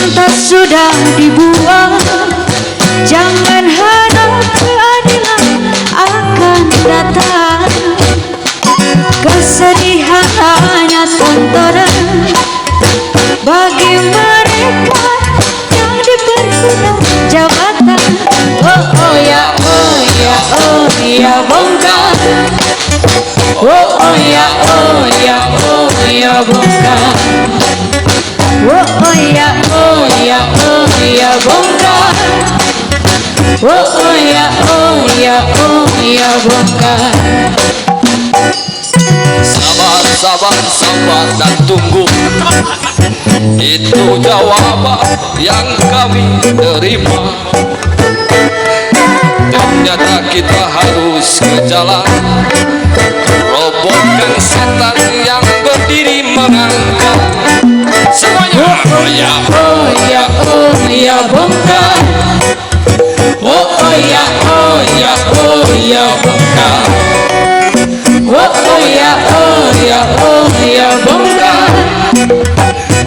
cinta sudah dibuang. Jangan harap keadilan akan datang. Kesedihan hanya tontonan bagi mereka yang diperbudak jabatan. Oh oh ya, oh ya, oh ya bongkar. Oh oh ya, oh ya, oh ya bongkar. Oh oh ya, oh ya, oh ya bongkar. Oh oh ya, oh ya, oh ya bongkar. Sabar, sabar, sabar dan tunggu. Itu jawaban yang kami terima. Ternyata kita harus ke jalan, robohkan setan yang berdiri mengangkat. Semuanya oh ya, Oh ya, oh ya bongkar. oh ya, oh ya, oh ya bongkar. Oh oh ya, oh ya, oh ya bongkar.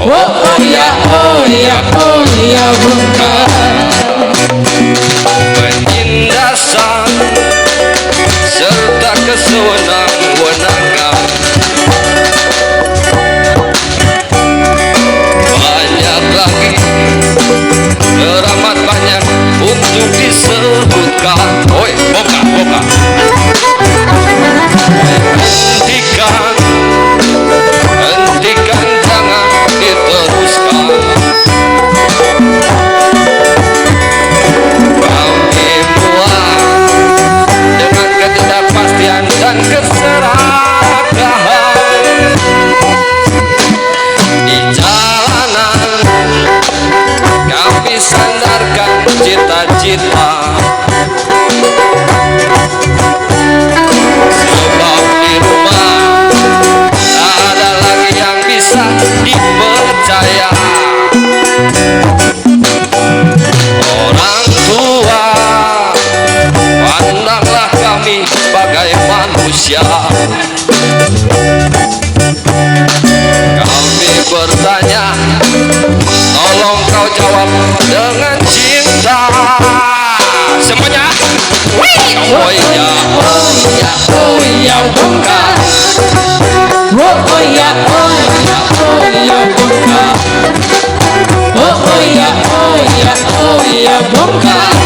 Oh ya, oh ya, oh ya bongkar. Penindasan serta kesewenang-wenangan, banyak lagi, teramat banyak untuk disebutkan. Oi, boka, boka. Hentikan, hentikan, jangan diteruskan. Kami muak dengan ketidakpastian dan keserakahan di jalanan. Kami sandarkan cita-cita, sebab di rumah tak ada lagi yang bisa dipercaya. Orang tua, pandanglah kami sebagai manusia. Kami bertanya, tolong kau jawab dengan cinta. Semuanya oh ya, oh ya, oh ya bongkar. Oh oh ya, oh ya, oh ya bongkar. Oh ya, oh ya, oh ya bongkar.